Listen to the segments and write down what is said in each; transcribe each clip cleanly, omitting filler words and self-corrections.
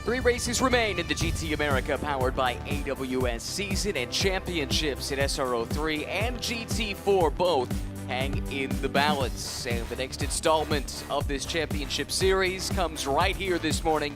3 races remain in the GT America powered by AWS season and championships in SRO 3 and GT4 both hang in the balance. And the next installment of this championship series comes right here this morning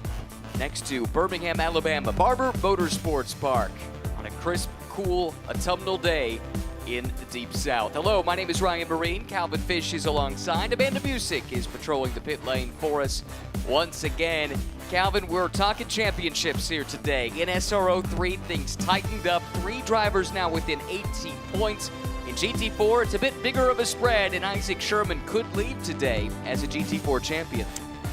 next to Birmingham, Alabama, Barber Motorsports Park on a crisp, cool, autumnal day in the Deep South. Hello, my name is Ryan Marine. Calvin Fish is alongside. Amanda Busick is patrolling the pit lane for us once again. Calvin, we're talking championships here today. In SRO 3, things tightened up. 3 drivers now within 18 points. In GT4, it's a bit bigger of a spread, and Isaac Sherman could leave today as a GT4 champion.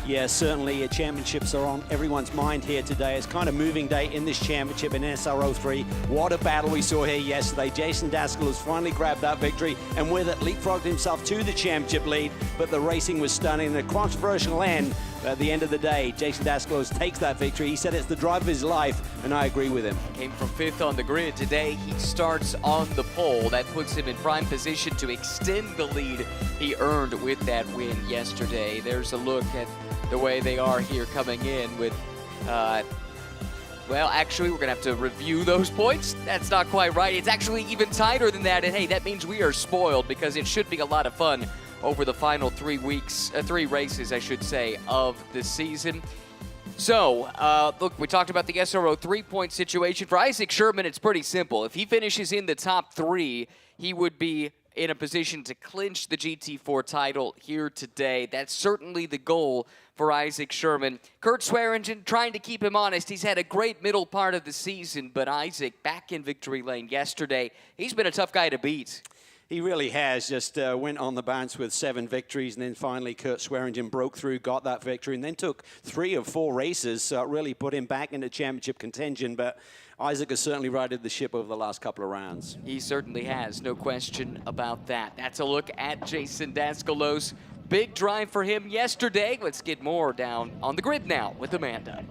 Yeah, certainly championships are on everyone's mind here today. It's kind of moving day in this championship in SRO 3. What a battle we saw here yesterday. Jason Daskell has finally grabbed that victory and with it leapfrogged himself to the championship lead, but the racing was stunning. The controversial end, at the end of the day, Jason Daskell takes that victory. He said it's the drive of his life, and I agree with him. Came from 5th on the grid. Today he starts on the pole. That puts him in prime position to extend the lead he earned with that win yesterday. There's a look at the way they are here coming in with, well, actually, we're going to have to review those points. That's not quite right. It's actually even tighter than that, and hey, that means we are spoiled because it should be a lot of fun over the final 3 races, I should say, of the season. So, look, we talked about the SRO 3-point situation. For Isaac Sherman, it's pretty simple. If he finishes in the top 3, he would be in a position to clinch the GT4 title here today. That's certainly the goal for Isaac Sherman. Kurt Swearingen trying to keep him honest. He's had a great middle part of the season, but Isaac back in victory lane yesterday. He's been a tough guy to beat. He really has. Just went on the bounce with 7 victories, and then finally Kurt Swearingen broke through, got that victory, and then took 3 of 4 races, so it really put him back into championship contention. But Isaac has certainly righted the ship over the last couple of rounds. He certainly has, no question about that. That's a look at Jason Daskell's big drive for him yesterday. Let's get more down on the grid now with Amanda.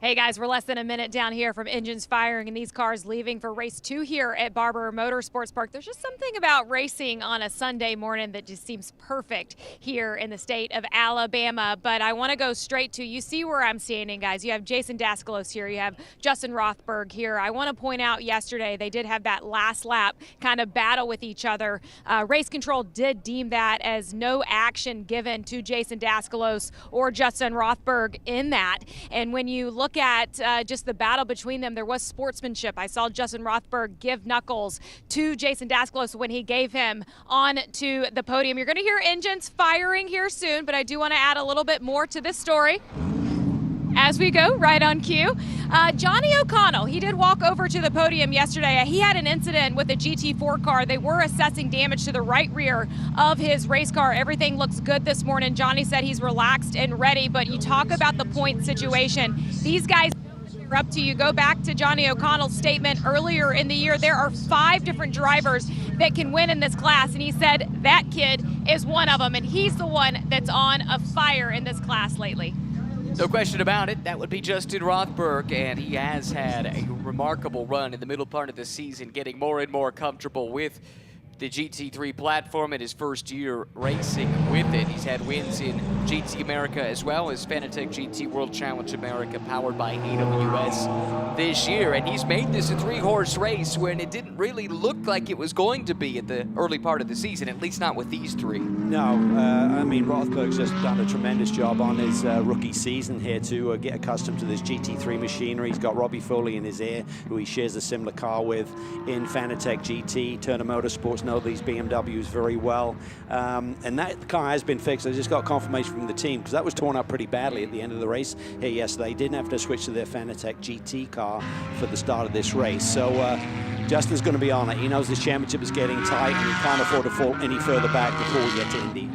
Hey guys, we're less than a minute down here from engines firing and these cars leaving for race 2 here at Barber Motorsports Park. There's just something about racing on a Sunday morning that just seems perfect here in the state of Alabama. But I want to go straight to, you see where I'm standing, guys. You have Jason Daskell here, you have Justin Rothberg here. I want to point out yesterday they did have that last lap kind of battle with each other. Race control did deem that as no action given to Jason Daskell or Justin Rothberg in that. And when you look at just the battle between them, there was sportsmanship. I saw Justin Rothberg give knuckles to Jason Daskell when he gave him on to the podium. You're going to hear engines firing here soon, but I do want to add a little bit more to this story as we go right on cue. Johnny O'Connell, he did walk over to the podium yesterday. He had an incident with a GT4 car. They were assessing damage to the right rear of his race car. Everything looks good this morning. Johnny said he's relaxed and ready, but you talk about the point situation. These guys are up to you. Go back to Johnny O'Connell's statement earlier in the year. There are 5 different drivers that can win in this class, and he said that kid is one of them, and he's the one that's on a fire in this class lately. No question about it, that would be Justin Rothberg, and he has had a remarkable run in the middle part of the season, getting more and more comfortable with the GT3 platform in his first year racing with it. He's had wins in GT America as well as Fanatec GT World Challenge America powered by AWS this year. And he's made this a 3-horse race when it didn't really look like it was going to be at the early part of the season, at least not with these 3. No, I mean, Rothberg's just done a tremendous job on his rookie season here to get accustomed to this GT3 machinery. He's got Robbie Foley in his ear, who he shares a similar car with in Fanatec GT. Turner Motorsports know these BMWs very well. And that car has been fixed. I just got confirmation from the team because that was torn up pretty badly at the end of the race here yesterday. Didn't have to switch to their Fanatec GT car for the start of this race. So Justin's going to be on it. He knows this championship is getting tight and he can't afford to fall any further back before we get to Indy.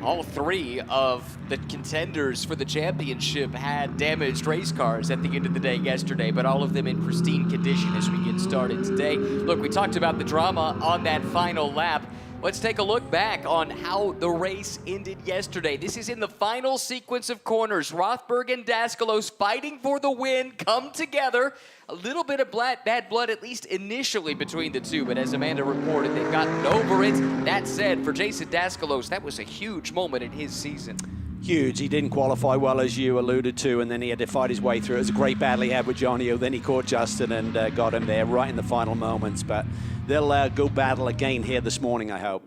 All 3 of the contenders for the championship had damaged race cars at the end of the day yesterday, but all of them in pristine condition as we get started today. Look, we talked about the drama on that final lap. Let's take a look back on how the race ended yesterday. This is in the final sequence of corners. Rothberg and Daskell fighting for the win come together. A little bit of bad blood, at least initially, between the two, but as Amanda reported, they've gotten over it. That said, for Jason Daskell, that was a huge moment in his season. Huge. He didn't qualify well, as you alluded to, and then he had to fight his way through. It was a great battle he had with Johnny. Then he caught Justin and got him there right in the final moments. But they'll go battle again here this morning, I hope.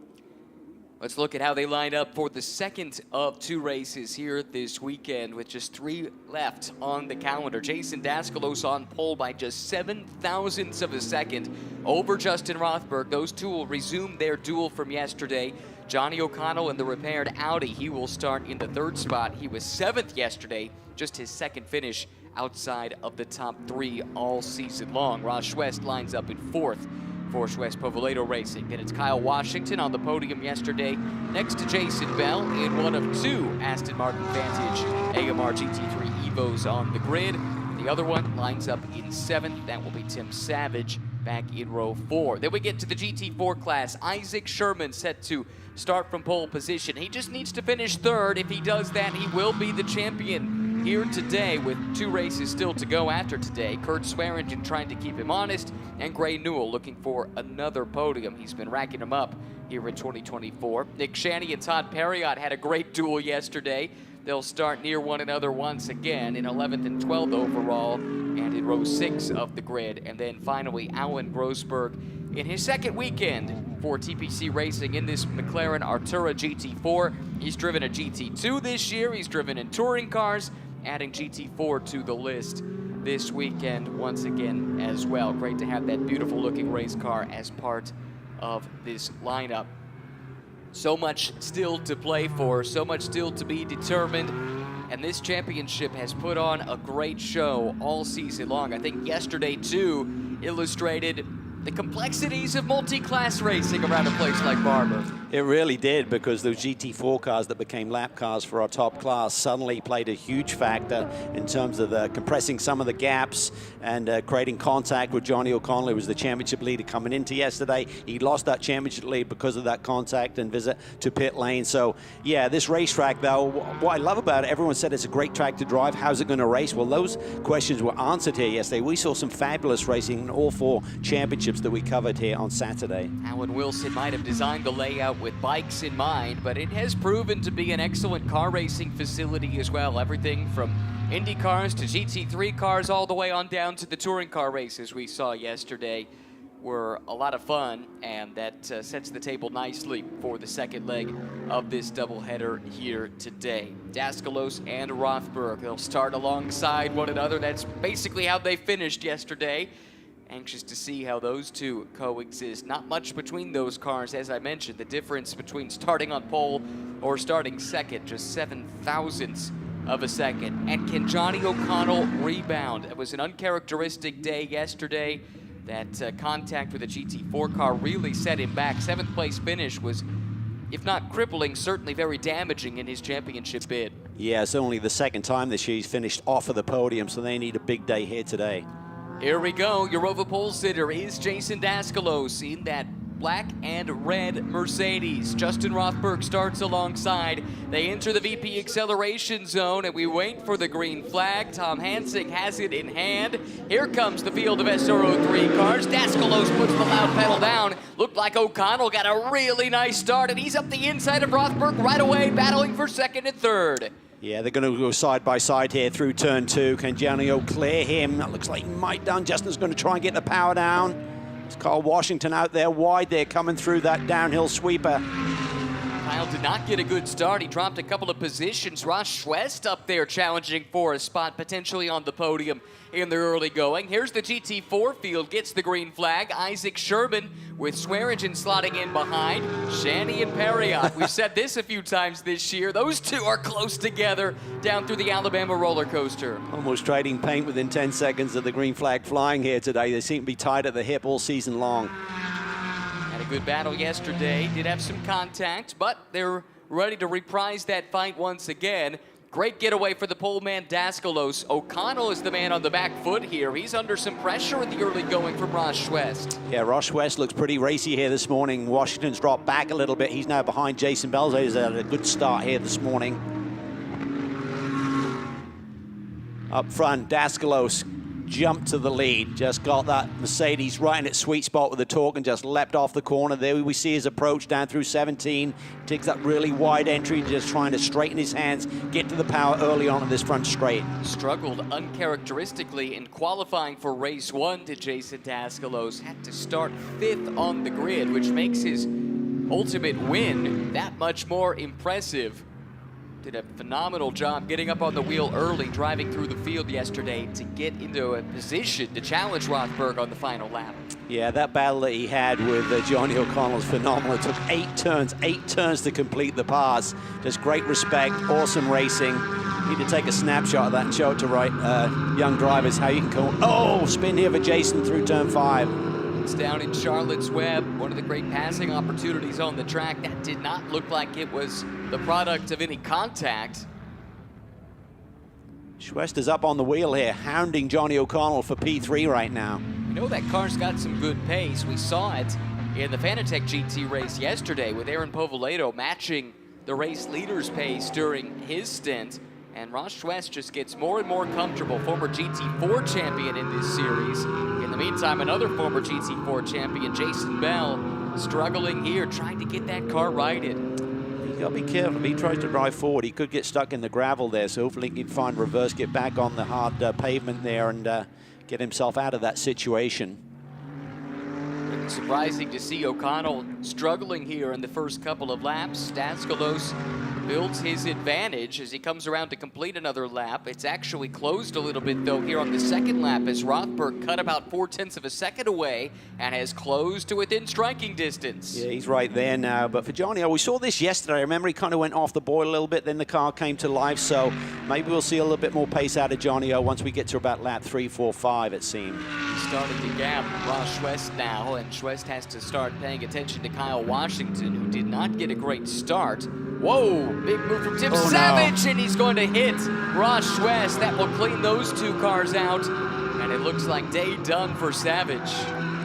Let's look at how they line up for the second of 2 races here this weekend with just 3 left on the calendar. Jason Daskalos on pole by just 7 thousandths of a second over Justin Rothberg. Those two will resume their duel from yesterday. Johnny O'Connell in the repaired Audi, he will start in the 3rd spot. He was 7th yesterday, just his 2nd finish outside of the top 3 all season long. Ross Schwest lines up in 4th for Schwest Povolato Racing. Then it's Kyle Washington on the podium yesterday, next to Jason Bell in one of 2 Aston Martin Vantage AMR GT3 Evos on the grid. The other one lines up in 7th. That will be Tim Savage back in row 4. Then we get to the GT4 class. Isaac Sherman set to start from pole position. He just needs to finish 3rd. If he does that, he will be the champion here today with 2 races still to go after today. Kurt Swearingen trying to keep him honest, and Gray Newell looking for another podium. He's been racking them up here in 2024. Nick Shanny and Todd Perriott had a great duel yesterday. They'll start near one another once again in 11th and 12th overall and in row 6 of the grid. And then finally, Alan Grossberg in his 2nd weekend for TPC Racing in this McLaren Artura GT4. He's driven a GT2 this year. He's driven in touring cars, adding GT4 to the list this weekend once again as well. Great to have that beautiful looking race car as part of this lineup. So much still to play for, so much still to be determined, and this championship has put on a great show all season long. I think yesterday, too, illustrated the complexities of multi-class racing around a place like Barber. It really did, because those GT4 cars that became lap cars for our top class suddenly played a huge factor in terms of compressing some of the gaps and creating contact with Johnny O'Connell, who was the championship leader coming into yesterday. He lost that championship lead because of that contact and visit to pit lane. So, yeah, this racetrack, though, what I love about it, everyone said it's a great track to drive. How's it going to race? Well, those questions were answered here yesterday. We saw some fabulous racing in all 4 championships that we covered here on Saturday. Alan Wilson might have designed the layout with bikes in mind, but it has proven to be an excellent car racing facility as well. Everything from Indy cars to GT3 cars all the way on down to the touring car races we saw yesterday were a lot of fun, and that sets the table nicely for the 2nd leg of this doubleheader here today. Daskalos and Rothberg, they'll start alongside one another. That's basically how they finished yesterday. Anxious to see how those 2 coexist. Not much between those cars, as I mentioned. The difference between starting on pole or starting 2nd, just 7 thousandths of a second. And can Johnny O'Connell rebound? It was an uncharacteristic day yesterday. That contact with the GT4 car really set him back. 7th place finish was, if not crippling, certainly very damaging in his championship bid. Yeah, it's only the 2nd time this year he's finished off of the podium, so they need a big day here today. Here we go. Europa pole sitter is Jason Daskalos in that black and red Mercedes. Justin Rothberg starts alongside. They enter the VP acceleration zone, and we wait for the green flag. Tom Hansing has it in hand. Here comes the field of SRO3 cars. Daskalos puts the loud pedal down. Looked like O'Connell got a really nice start, and he's up the inside of Rothberg right away, battling for 2nd and 3rd. Yeah, they're going to go side by side here through turn 2. Can Johnny O clear him? That looks like he might done. Justin's going to try and get the power down. It's Kyle Washington out there wide there, coming through that downhill sweeper. Kyle did not get a good start. He dropped a couple of positions. Ross Schwest up there challenging for a spot potentially on the podium in the early going. Here's the GT4 field, gets the green flag. Isaac Sherman with Swearingen slotting in behind. Shanny and Perriott. We've said this a few times this year. Those 2 are close together down through the Alabama roller coaster. Almost trading paint within 10 seconds of the green flag flying here today. They seem to be tied at the hip all season long. Had a good battle yesterday. Did have some contact, but they're ready to reprise that fight once again. Great getaway for the pole man Daskalos. O'Connell is the man on the back foot here. He's under some pressure in the early going from Ross Schwest. Yeah, Ross Schwest looks pretty racy here this morning. Washington's dropped back a little bit. He's now behind Jason Bell. He's had a good start here this morning. Up front, Daskalos jumped to the lead. Just got that Mercedes right in its sweet spot with the torque and just leapt off the corner. There we see his approach down through 17. Takes that really wide entry, just trying to straighten his hands, get to the power early on in this front straight. Struggled uncharacteristically in qualifying for race 1 to Jason Dascalos. Had to start 5th on the grid, which makes his ultimate win that much more impressive. Did a phenomenal job getting up on the wheel early, driving through the field yesterday to get into a position to challenge Rothberg on the final lap. Yeah, that battle that he had with Johnny O'Connell is phenomenal. It took 8 turns to complete the pass. Just great respect, awesome racing. Need to take a snapshot of that and show it to young drivers how you can go. Oh, spin here for Jason through turn 5. It's down in Charlotte's Web, one of the great passing opportunities on the track. That did not look like it was the product of any contact. Schwester's up on the wheel here, hounding Johnny O'Connell for P3 right now. You know that car's got some good pace. We saw it in the Fanatec GT race yesterday with Aaron Povolato matching the race leader's pace during his stint. And Ross Schwest just gets more and more comfortable, former GT4 champion in this series. In the meantime, another former GT4 champion, Jason Bell, struggling here, trying to get that car righted. You gotta be careful. If he tries to drive forward, he could get stuck in the gravel there, so hopefully he can find reverse, get back on the hard pavement there and get himself out of that situation. It's surprising to see O'Connell struggling here in the first couple of laps. Dascalos builds his advantage as he comes around to complete another lap. It's actually closed a little bit though here on the second lap as Rothberg cut about 0.4 of a second away and has closed to within striking distance. Yeah, he's right there now. But for Johnny, we saw this yesterday. I remember he kind of went off the board a little bit, then the car came to life. So maybe we'll see a little bit more pace out of Johnny once we get to about lap 3, 4, 5, it seems. He's starting to gap Ross Schwest now, and Schwest has to start paying attention to Kyle Washington, who did not get a great start. Whoa, big move from Tim Savage, and he's going to hit Ross Schwest. That will clean those two cars out, and it looks like day done for Savage.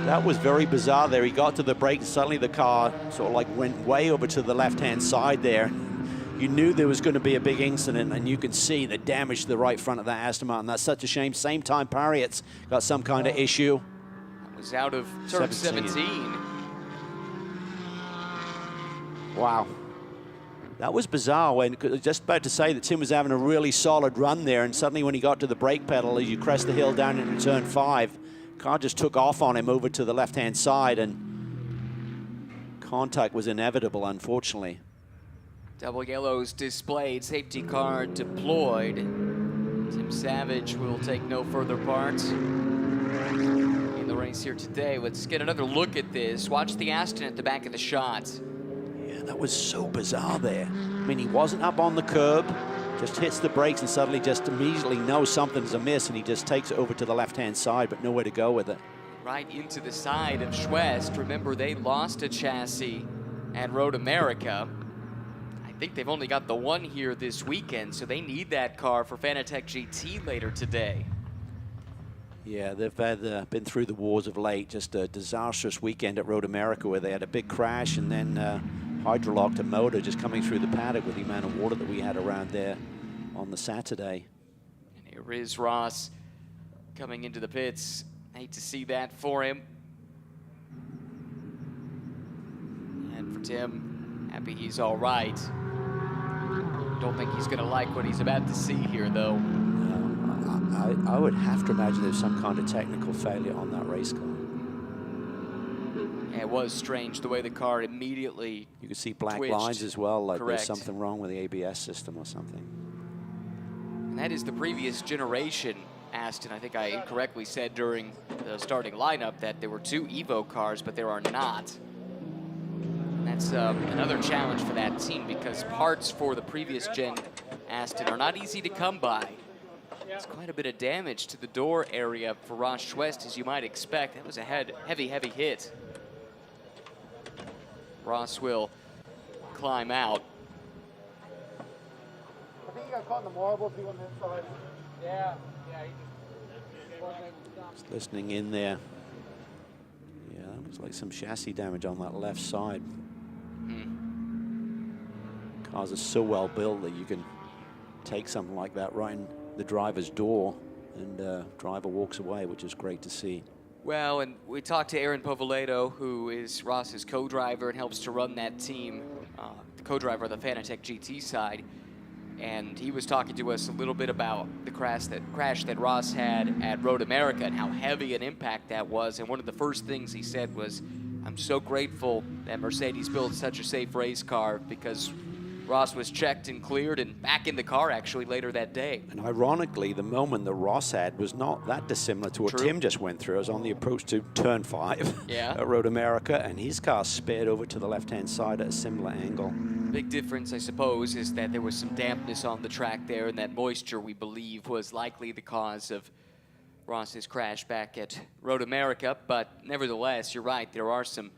That was very bizarre there. He got to the brake, and suddenly the car sort of like went way over to the left-hand side there. You knew there was going to be a big incident, and you can see the damage to the right front of that Aston Martin. That's such a shame. Same time, Parriot's got some kind of issue. That was out of turn 17. Wow. That was bizarre. When I was just about to say that Tim was having a really solid run there, and suddenly when he got to the brake pedal, as you crest the hill down into turn 5, car just took off on him over to the left-hand side, and contact was inevitable, unfortunately. Double yellows displayed, safety car deployed. Tim Savage will take no further part in the race here today. Let's get another look at this. Watch the Aston at the back of the shot. That was so bizarre there. I mean, he wasn't up on the curb, just hits the brakes and suddenly just immediately knows something's amiss, and he just takes it over to the left-hand side, but nowhere to go with it. Right into the side of Schwest. Remember, they lost a chassis at Road America. I think they've only got the one here this weekend, so they need that car for Fanatec GT later today. Yeah, they've had, been through the wars of late. Just a disastrous weekend at Road America where they had a big crash and then hydrolocked a motor just coming through the paddock with the amount of water that we had around there on the Saturday. And here is Ross coming into the pits. Hate to see that for him. And for Tim, happy he's all right. Don't think he's going to like what he's about to see here, though. I would have to imagine there's some kind of technical failure on that race car. Yeah, it was strange the way the car immediately You could see black twitched. lines as well, like Correct. there's something wrong with the ABS system or something. And that is the previous generation Aston. I think I incorrectly said during the starting lineup that there were 2 Evo cars, but there are not. And that's another challenge for that team because parts for the previous gen Aston are not easy to come by. It's quite a bit of damage to the door area for Ross Schwest, as you might expect. That was a heavy, heavy hit. Ross will climb out. I think he got caught in the marbles. He went inside. Yeah. Just listening in there. Yeah, that looks like some chassis damage on that left side. Cars are so well built that you can take something like that right in the driver's door and driver walks away, which is great to see. Well, and we talked to Aaron Povoleto, who is Ross's co-driver and helps to run that team, the co-driver of the Fanatec GT side. And he was talking to us a little bit about the crash that Ross had at Road America and how heavy an impact that was. And one of the first things he said was, I'm so grateful that Mercedes built such a safe race car, because Ross was checked and cleared and back in the car actually later that day. And ironically, the moment that Ross had was not that dissimilar to what True. Tim just went through. It was on the approach to turn 5 Yeah. at Road America, and his car sped over to the left-hand side at a similar angle. Big difference, I suppose, is that there was some dampness on the track there, and that moisture, we believe, was likely the cause of Ross's crash back at Road America. But nevertheless, you're right, there are some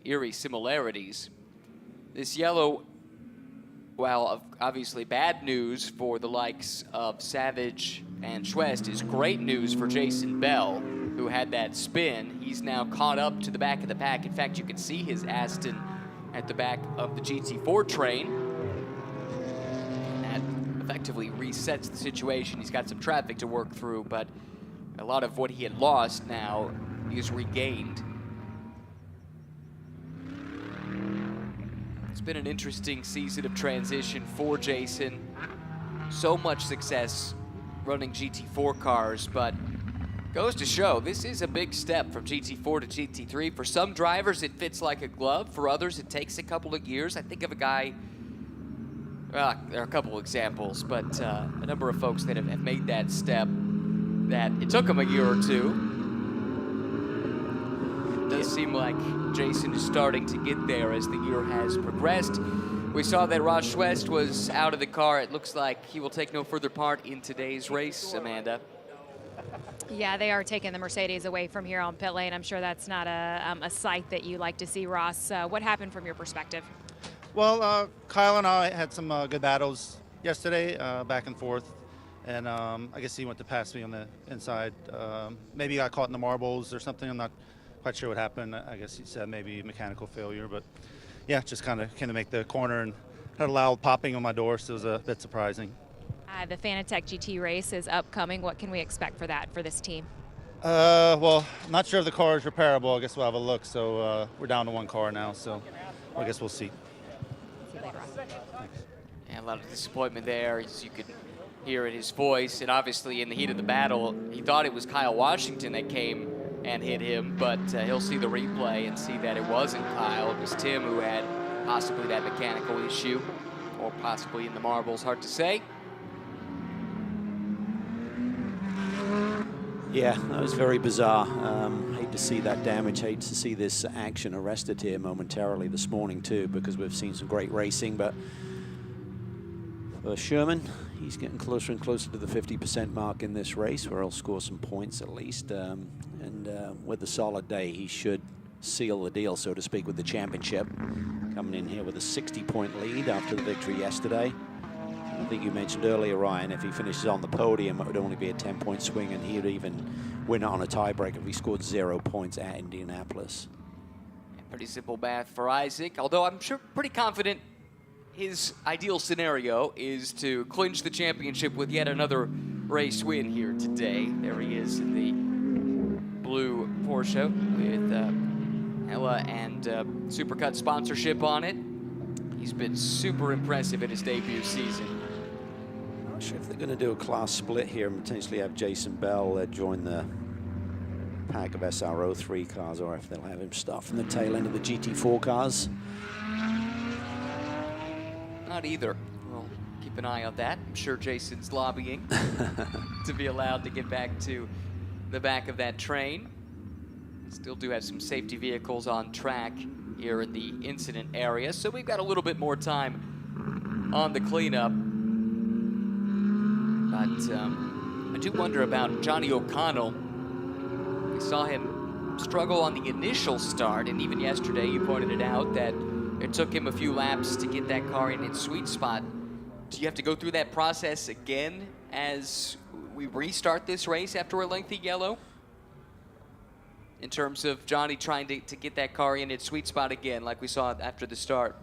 eerie similarities. This yellow, while obviously bad news for the likes of Savage and Schwest, is great news for Jason Bell, who had that spin. He's now caught up to the back of the pack. In fact, you can see his Aston at the back of the GT4 train. And that effectively resets the situation. He's got some traffic to work through, but a lot of what he had lost now is regained. It's been an interesting season of transition for Jason. So much success running GT4 cars, but goes to show this is a big step from GT4 to GT3. For some drivers, it fits like a glove. For others, it takes a couple of years. I think of a guy, well, there are a couple examples, but a number of folks that have made that step that it took them a year or two. It does seem like Jason is starting to get there as the year has progressed. We saw that Ross Schwest was out of the car. It looks like he will take no further part in today's race, Amanda. Yeah, they are taking the Mercedes away from here on pit lane. I'm sure that's not a sight that you like to see, Ross. What happened from your perspective? Well, Kyle and I had some good battles yesterday, back and forth. And I guess he went to pass me on the inside. Maybe he got caught in the marbles or something. I'm not quite sure what happened. I guess he said maybe mechanical failure. But, yeah, just kind of came to make the corner and had a loud popping on my door, so it was a bit surprising. The Fanatec GT race is upcoming. What can we expect for that for this team? Well, I'm not sure if the car is repairable. I guess we'll have a look. So we're down to one car now, so I guess we'll see. See you later, Ross. Thanks. And a lot of disappointment there, as you could hear in his voice. And obviously in the heat of the battle, he thought it was Kyle Washington that came and hit him, but he'll see the replay and see that it wasn't Kyle. It was Tim who had possibly that mechanical issue, or possibly in the marbles, hard to say. Yeah, that was very bizarre. Hate to see that damage. Hate to see this action arrested here momentarily this morning too, because we've seen some great racing. But for Sherman, he's getting closer and closer to the 50% mark in this race, where he'll score some points at least. And with a solid day, he should seal the deal, so to speak, with the championship. Coming in here with a 60-point lead after the victory yesterday. I think you mentioned earlier, Ryan, if he finishes on the podium, it would only be a 10-point swing, and he would even win it on a tiebreak if he scored 0 points at Indianapolis. Pretty simple math for Isaac, although I'm sure pretty confident his ideal scenario is to clinch the championship with yet another race win here today. There he is in the blue Porsche with Ella and Supercut sponsorship on it. He's been super impressive in his debut season. Not sure if they're going to do a class split here and potentially have Jason Bell join the pack of SRO 3 cars, or if they'll have him start from the tail end of the GT4 cars. Not either. We'll keep an eye on that. I'm sure Jason's lobbying to be allowed to get back to the back of that train. Still do have some safety vehicles on track here in the incident area, so we've got a little bit more time on the cleanup. But I do wonder about Johnny O'Connell. We saw him struggle on the initial start, and even yesterday you pointed it out that it took him a few laps to get that car in its sweet spot. Do you have to go through that process again as we restart this race after a lengthy yellow? In terms of Johnny trying to get that car in its sweet spot again, like we saw after the start.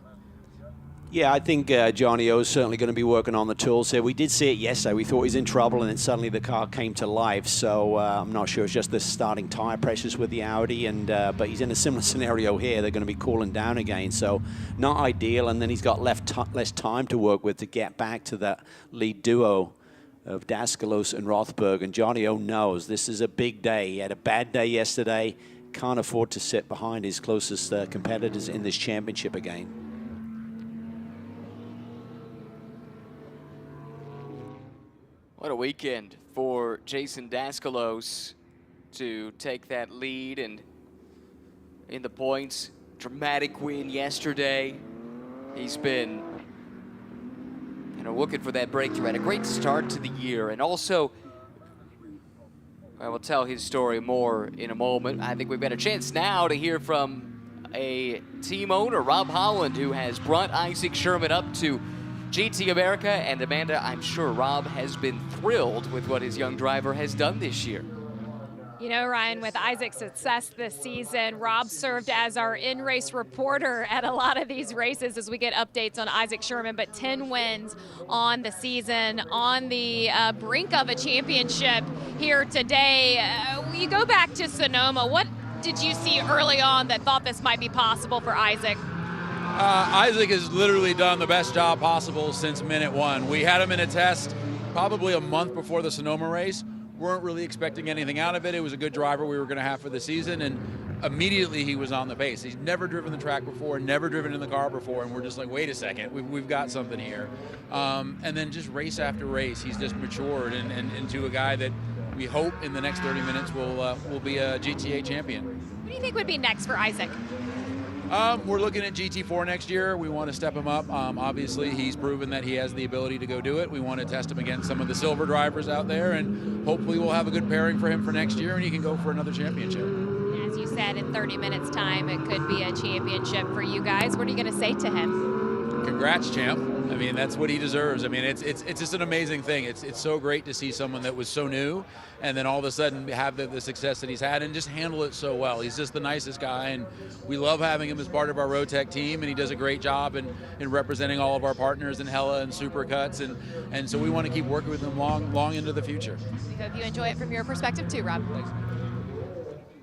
Yeah, I think Johnny O is certainly going to be working on the tools here. We did see it yesterday. We thought he was in trouble, and then suddenly the car came to life. So I'm not sure. It's just the starting tire pressures with the Audi, and but he's in a similar scenario here. They're going to be cooling down again, so not ideal. And then he's got less time to work with to get back to that lead duo of Daskalos and Rothberg. And Johnny O knows this is a big day. He had a bad day yesterday. Can't afford to sit behind his closest competitors in this championship again. What a weekend for Jason Daskalos to take that lead, and in the points, dramatic win yesterday. He's been looking for that breakthrough. Had a great start to the year, and also I will tell his story more in a moment. I think we've got a chance now to hear from a team owner, Rob Holland, who has brought Isaac Sherman up to GT America. And Amanda, I'm sure Rob has been thrilled with what his young driver has done this year. You know, Ryan, with Isaac's success this season, Rob served as our in-race reporter at a lot of these races as we get updates on Isaac Sherman, but 10 wins on the season, on the brink of a championship here today. You go back to Sonoma. What did you see early on that thought this might be possible for Isaac? Isaac has literally done the best job possible since minute one. We had him in a test probably a month before the Sonoma race. Weren't really expecting anything out of it. It was a good driver we were going to have for the season, and immediately he was on the pace. He's never driven the track before, never driven in the car before, and we're just like, wait a second, we've got something here. And then just race after race, he's just matured and into a guy that we hope in the next 30 minutes will be a GTA champion. What do you think would be next for Isaac? We're looking at GT4 next year. We want to step him up. Obviously, he's proven that he has the ability to go do it. We want to test him against some of the silver drivers out there, and hopefully we'll have a good pairing for him for next year, and he can go for another championship. As you said, in 30 minutes time, it could be a championship for you guys. What are you going to say to him? Congrats, champ. I mean, that's what he deserves. I mean, it's just an amazing thing. It's so great to see someone that was so new and then all of a sudden have the success that he's had and just handle it so well. He's just the nicest guy, and we love having him as part of our Rotec team, and he does a great job in representing all of our partners in Hella and Supercuts, and so we want to keep working with him long into the future. We hope you enjoy it from your perspective too, Rob. Thanks.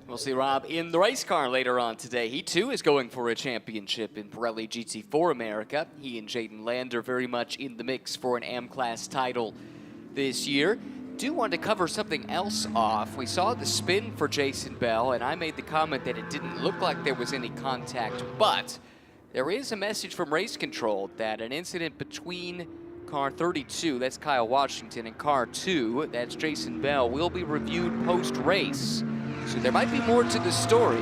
We'll see Rob in the race car later on today. He too is going for a championship in Pirelli GT4 America. He and Jaden Lander very much in the mix for an M-Class title this year. Do want to cover something else off. We saw the spin for Jason Bell, and I made the comment that it didn't look like there was any contact, but there is a message from race control that an incident between car 32, that's Kyle Washington, and car 2, that's Jason Bell, will be reviewed post-race. So there might be more to the story,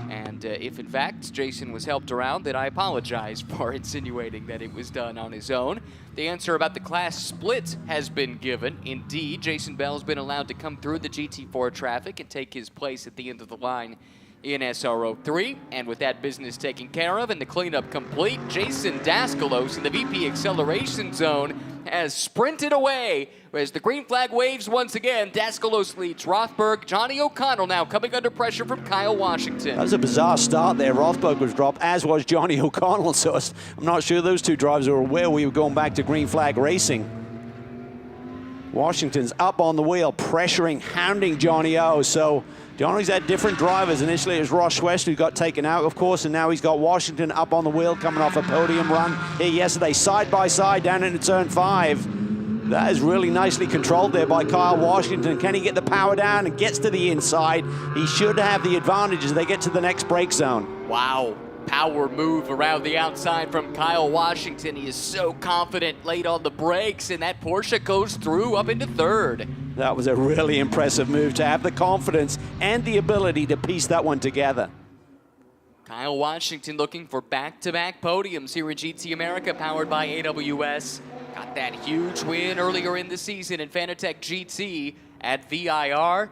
and if in fact Jason was helped around, then I apologize for insinuating that it was done on his own. The answer about the class split has been given. Indeed, Jason Bell's been allowed to come through the GT4 traffic and take his place at the end of the line in SRO 3, and with that business taken care of and the cleanup complete, Jason Daskalos in the VP acceleration zone has sprinted away as the green flag waves once again. Daskalos leads Rothberg. Johnny O'Connell now coming under pressure from Kyle Washington. That was a bizarre start there. Rothberg was dropped, as was Johnny O'Connell, so I'm not sure those two drivers were aware we were going back to green flag racing. Washington's up on the wheel, pressuring, hounding Johnny O. So Johnny's had different drivers. Initially it was Ross West who got taken out, of course, and now he's got Washington up on the wheel coming off a podium run here yesterday, side by side down into turn 5. That is really nicely controlled there by Kyle Washington. Can he get the power down and gets to the inside? He should have the advantage as they get to the next brake zone. Wow. Power move around the outside from Kyle Washington. He is so confident late on the brakes, and that Porsche goes through up into third. That was a really impressive move to have the confidence and the ability to piece that one together. Kyle Washington looking for back-to-back podiums here in GT America, powered by AWS. Got that huge win earlier in the season in Fanatec GT at VIR.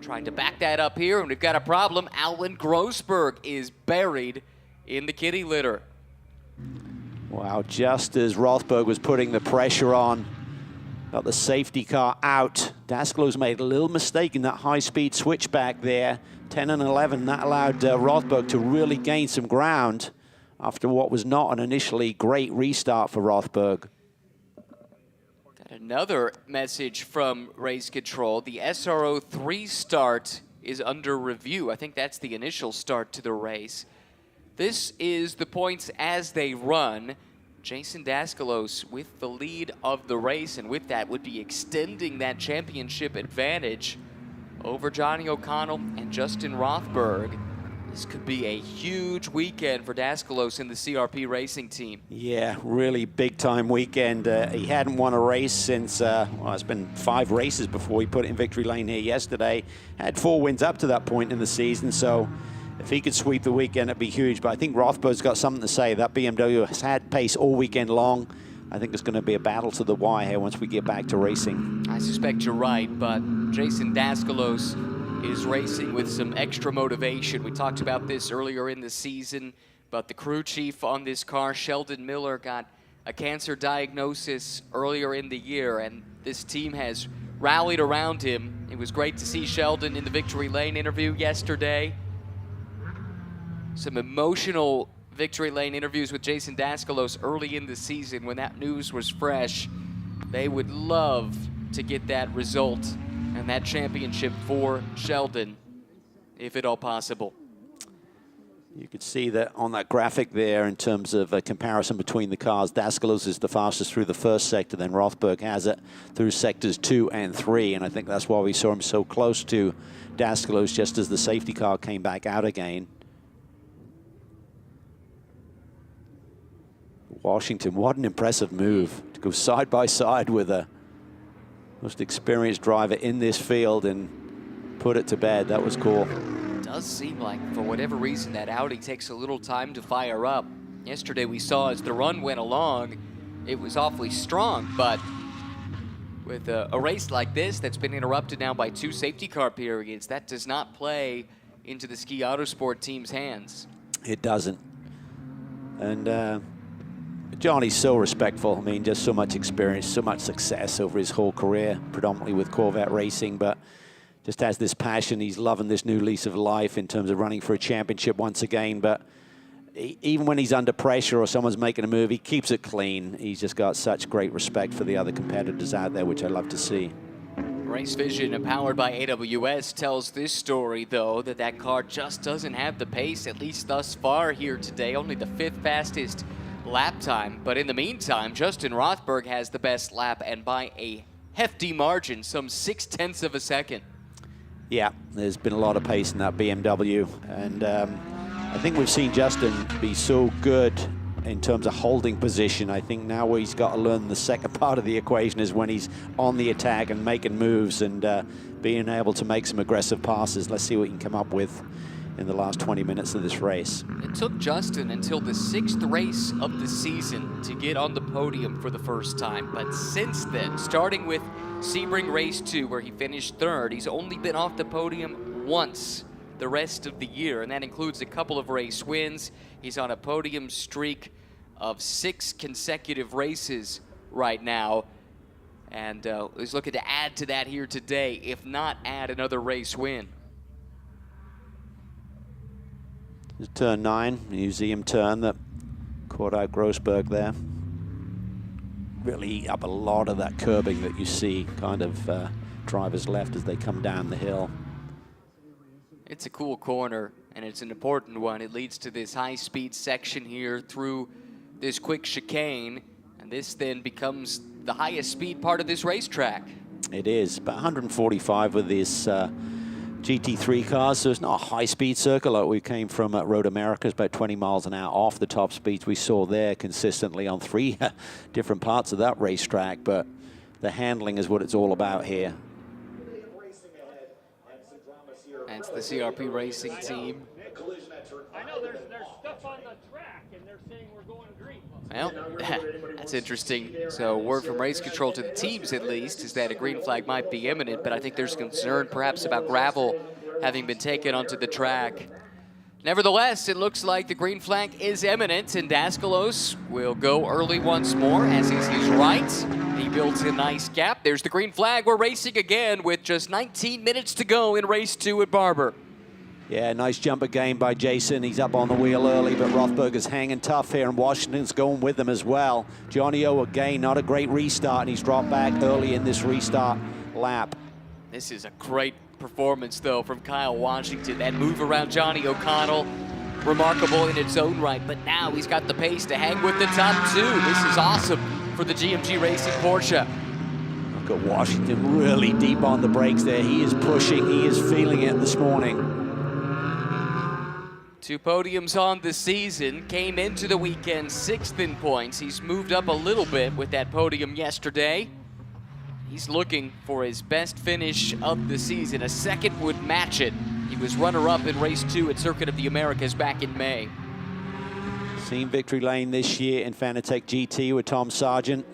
Trying to back that up here, and we've got a problem. Alan Grossberg is buried in the kitty litter. Wow, just as Rothberg was putting the pressure on, got the safety car out. Daskalos made a little mistake in that high-speed switchback there. 10 and 11, that allowed Rothberg to really gain some ground. after what was not an initially great restart for Rothberg. Got another message from Race Control. The SRO 3 start is under review. I think that's the initial start to the race. This is the points as they run. Jason Daskalos with the lead of the race, and with that would be extending that championship advantage over Johnny O'Connell and Justin Rothberg. This could be a huge weekend for Daskalos and the CRP racing team. Yeah, really big time weekend. He hadn't won a race since, well, it's been 5 races before he put it in victory lane here yesterday. Had 4 wins up to that point in the season, so if he could sweep the weekend, it'd be huge. But I think Rothberg's got something to say. That BMW has had pace all weekend long. I think it's going to be a battle to the wire here once we get back to racing. I suspect you're right, but Jason Daskalos is racing with some extra motivation. We talked about this earlier in the season, but the crew chief on this car, Sheldon Miller, got a cancer diagnosis earlier in the year, and this team has rallied around him. It was great to see Sheldon in the victory lane interview yesterday. Some emotional victory lane interviews with Jason Daskalos early in the season when that news was fresh. They would love to get that result and that championship for Sheldon, if at all possible. You could see that on that graphic there in terms of a comparison between the cars. Daskalos is the fastest through the first sector, then Rothberg has it through sectors 2 and 3, and I think that's why we saw him so close to Daskalos just as the safety car came back out again. Washington, what an impressive move to go side by side with a most experienced driver in this field and put it to bed. That was cool. It does seem like, for whatever reason, that Audi takes a little time to fire up. Yesterday we saw as the run went along, it was awfully strong, but with a race like this that's been interrupted now by 2 safety car periods, that does not play into the Ski Autosport team's hands. It doesn't. And Johnny's so respectful. I mean, just so much experience, so much success over his whole career, predominantly with Corvette racing, but just has this passion. He's loving this new lease of life in terms of running for a championship once again. But even when he's under pressure or someone's making a move, he keeps it clean. He's just got such great respect for the other competitors out there, which I love to see. Race Vision, powered by AWS, tells this story, though, that car just doesn't have the pace, at least thus far here today. Only the 5th fastest lap time, but in the meantime, Justin Rothberg has the best lap, and by a hefty margin, some 0.6 of a second. Yeah, there's been a lot of pace in that BMW, and I think we've seen Justin be so good in terms of holding position. I think now he's got to learn the second part of the equation is when he's on the attack and making moves and being able to make some aggressive passes. Let's see what he can come up with in the last 20 minutes of this race. It took Justin until the 6th race of the season to get on the podium for the first time. But since then, starting with Sebring Race 2, where he finished 3rd, he's only been off the podium once the rest of the year, and that includes a couple of race wins. He's on a podium streak of 6 consecutive races right now. And he's looking to add to that here today, if not add another race win. Turn 9, museum turn that caught out Grossberg there. Really eat up a lot of that curbing that you see kind of drivers left as they come down the hill. It's a cool corner, and it's an important one. It leads to this high-speed section here through this quick chicane, and this then becomes the highest speed part of this racetrack. It is, about 145 with this GT3 cars, so it's not a high-speed circle like we came from at Road America. It's about 20 miles an hour off the top speeds we saw there consistently on 3 different parts of that racetrack, but the handling is what it's all about here. That's the CRP racing team. I know there's stuff on the track, and they're saying we're going green. Well, that's interesting. So word from race control to the teams, at least, is that a green flag might be imminent, but I think there's concern perhaps about gravel having been taken onto the track. Nevertheless, it looks like the green flag is imminent, and Daskalos will go early once more, as is his right. He builds a nice gap. There's the green flag. We're racing again with just 19 minutes to go in race 2 at Barber. Yeah, nice jump again by Jason. He's up on the wheel early, but Rothberger's hanging tough here, and Washington's going with them as well. Johnny O again, not a great restart, and he's dropped back early in this restart lap. This is a great performance, though, from Kyle Washington. That move around Johnny O'Connell, remarkable in its own right, but now he's got the pace to hang with the top two. This is awesome for the GMG Racing Porsche. Look at Washington really deep on the brakes there. He is pushing, he is feeling it this morning. 2 podiums on the season, came into the weekend 6th in points. He's moved up a little bit with that podium yesterday. He's looking for his best finish of the season. A second would match it. He was runner-up in race 2 at Circuit of the Americas back in May. Seen victory lane this year in Fanatec GT with Tom Sargent,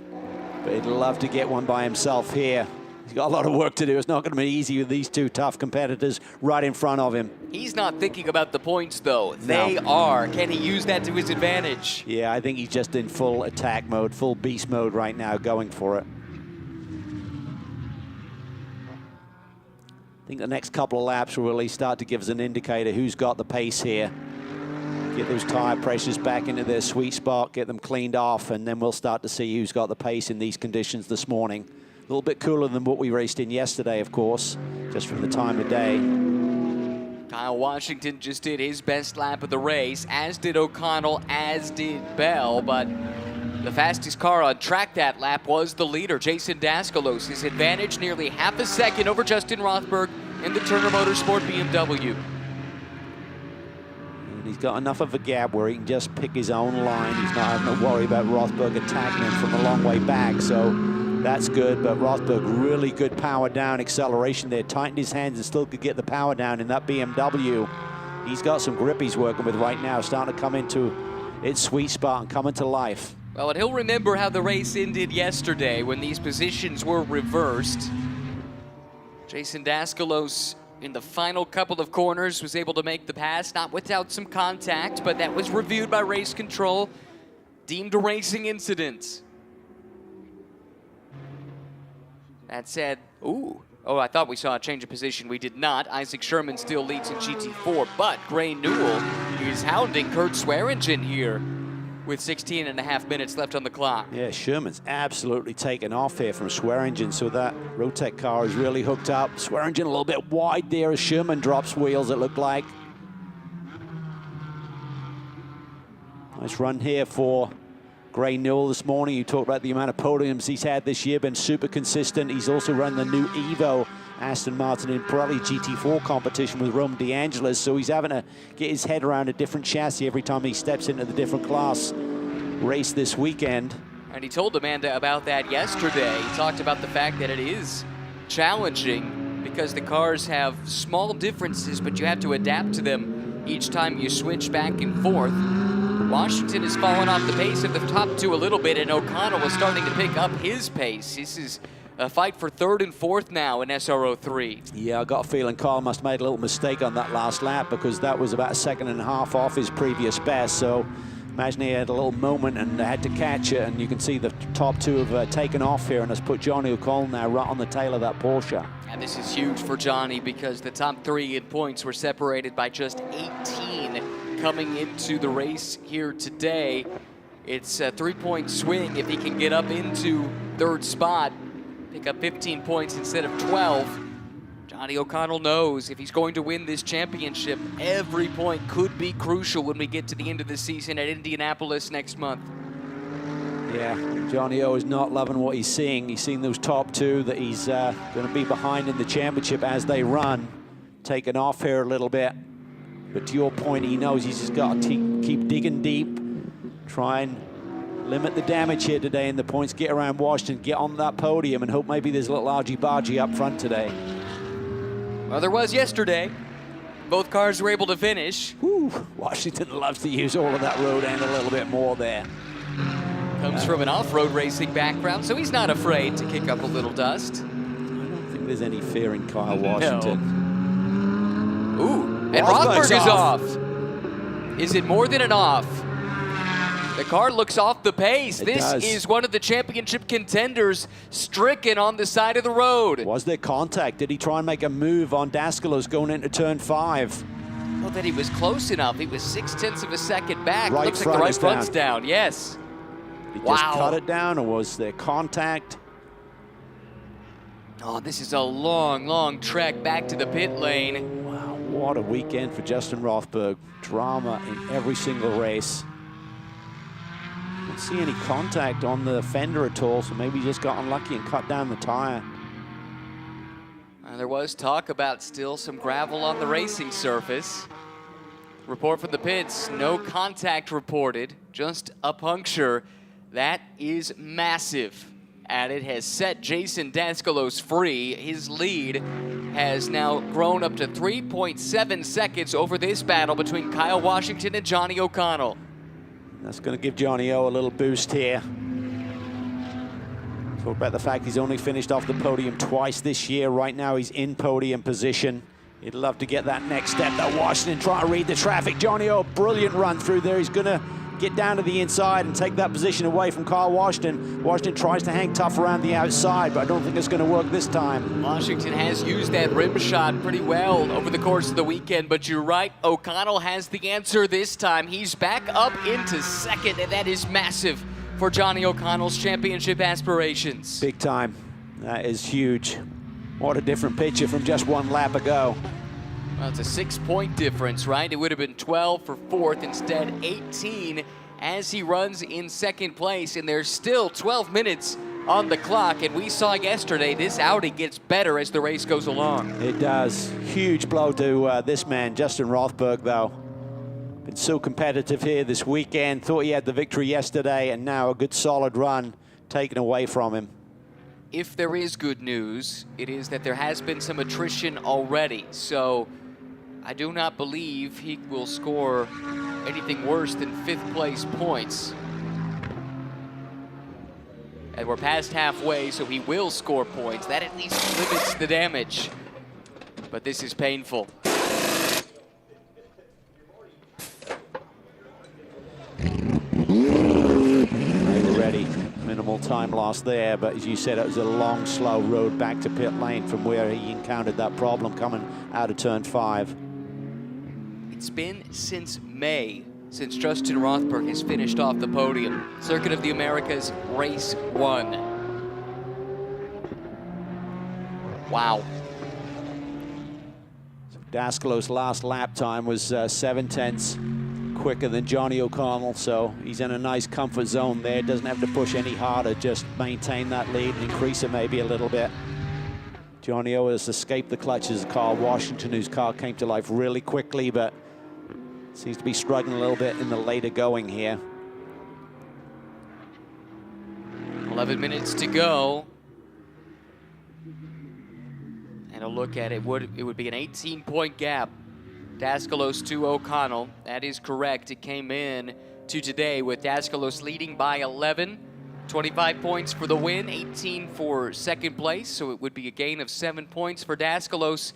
but he'd love to get one by himself here. He's got a lot of work to do. It's not going to be easy with these 2 tough competitors right in front of him. He's not thinking about the points, though. They are. Can he use that to his advantage? Yeah, I think he's just in full attack mode, full beast mode right now, going for it. I think the next couple of laps will really start to give us an indicator who's got the pace here. Get those tire pressures back into their sweet spot, get them cleaned off, and then we'll start to see who's got the pace in these conditions this morning. A little bit cooler than what we raced in yesterday, of course, just from the time of day. Kyle Washington just did his best lap of the race, as did O'Connell, as did Bell, but the fastest car on track that lap was the leader, Jason Daskalos. His advantage nearly half a second over Justin Rothberg in the Turner Motorsport BMW. And he's got enough of a gap where he can just pick his own line. He's not having to worry about Rothberg attacking him from a long way back, so that's good. But Rothberg, really good power down acceleration there. Tightened his hands and still could get the power down in that BMW. He's got some grip he's working with right now, starting to come into its sweet spot and coming to life. Well, and he'll remember how the race ended yesterday when these positions were reversed. Jason Daskalos, in the final couple of corners, was able to make the pass, not without some contact, but that was reviewed by race control, deemed a racing incident. That said, I thought we saw a change of position. We did not. Isaac Sherman still leads in GT4, but Gray Newell is hounding Kurt Swearingen here with 16.5 minutes left on the clock. Yeah, Sherman's absolutely taken off here from Swearingen, so that Rotec car is really hooked up. Swearingen a little bit wide there as Sherman drops wheels, it looked like. Nice run here for Gray Newell this morning. You talked about the amount of podiums he's had this year, been super consistent. He's also run the new Evo Aston Martin in Pirelli GT4 competition with Rome DeAngelis, so he's having to get his head around a different chassis every time he steps into the different class race this weekend. And he told Amanda about that yesterday. He talked about the fact that it is challenging because the cars have small differences, but you have to adapt to them each time you switch back and forth. Washington has fallen off the pace of the top 2 a little bit, and O'Connell was starting to pick up his pace. This is a fight for 3rd and 4th now in SRO 3. Yeah, I got a feeling Kyle must have made a little mistake on that last lap, because that was about 1.5 seconds off his previous best. So imagine he had a little moment and had to catch it, and you can see the top 2 have taken off here, and has put Johnny O'Connell now right on the tail of that Porsche. And this is huge for Johnny because the top 3 in points were separated by just 18 coming into the race here today. It's a 3-point swing if he can get up into 3rd spot, pick up 15 points instead of 12. Johnny O'Connell knows if he's going to win this championship, every point could be crucial when we get to the end of the season at Indianapolis next month. Yeah, Johnny O is not loving what he's seeing. He's seen those top 2 that he's going to be behind in the championship as they run, taking off here a little bit. But to your point, he knows he's just got to keep digging deep, try and limit the damage here today in the points, get around Washington, get on that podium, and hope maybe there's a little argy-bargy up front today. Well, there was yesterday. Both cars were able to finish. Whew, Washington loves to use all of that road and a little bit more there. Comes from an off-road racing background, so he's not afraid to kick up a little dust. I don't think there's any fear in Kyle Washington. No. Ooh, and Rothberg is off. Is it more than an off? The car looks off the pace. This is one of the championship contenders stricken on the side of the road. Was there contact? Did he try and make a move on Daskalos going into turn 5? know that he was close enough. He was 0.6 of a second back. Right Looks like the front right is front's down. Yes. He Wow. just cut it down, or was there contact? Oh, this is a long, long trek back to the pit lane. Wow, what a weekend for Justin Rothberg. Drama in every single race. Didn't see any contact on the fender at all, so maybe he just got unlucky and cut down the tire. There was talk about still some gravel on the racing surface. Report from the pits, no contact reported, just a puncture. That is massive, and it has set Jason Daskalos free. His lead has now grown up to 3.7 seconds over this battle between Kyle Washington and Johnny O'Connell. That's going to give Johnny O a little boost here. Talk about the fact he's only finished off the podium twice this year. Right now he's in podium position. He'd love to get that next step. That Washington trying to read the traffic. Johnny O, brilliant run through there. He's going to get down to the inside and take that position away from Kyle Washington. Washington tries to hang tough around the outside, but I don't think it's going to work this time. Washington has used that rim shot pretty well over the course of the weekend, but you're right, O'Connell has the answer this time. He's back up into second, and that is massive for Johnny O'Connell's championship aspirations. Big time. That is huge. What a different picture from just one lap ago. Well, it's a 6-point difference, right? It would have been 12 for fourth, instead 18 as he runs in second place, and there's still 12 minutes on the clock, and we saw yesterday this Audi gets better as the race goes along. It does. Huge blow to this man, Justin Rothberg, though. Been so competitive here this weekend. Thought he had the victory yesterday, and now a good solid run taken away from him. If there is good news, it is that there has been some attrition already, so I do not believe he will score anything worse than 5th place points. And we're past halfway, so he will score points. That at least limits the damage. But this is painful. Ready. Minimal time lost there, but as you said, it was a long, slow road back to pit lane from where he encountered that problem coming out of turn 5. It's been since May since Justin Rothberg has finished off the podium. Circuit of the Americas, race 1. Wow. So Daskalos' last lap time was 7/10 quicker than Johnny O'Connell, so he's in a nice comfort zone there. Doesn't have to push any harder, just maintain that lead and increase it maybe a little bit. Johnny O has escaped the clutches of Kyle Washington, whose car came to life really quickly, but seems to be struggling a little bit in the later going here. 11 minutes to go. And a look at it, it would be an 18-point gap. Daskalos to O'Connell. That is correct. It came in to today with Daskalos leading by 11. 25 points for the win, 18 for second place, so it would be a gain of 7 points for Daskalos.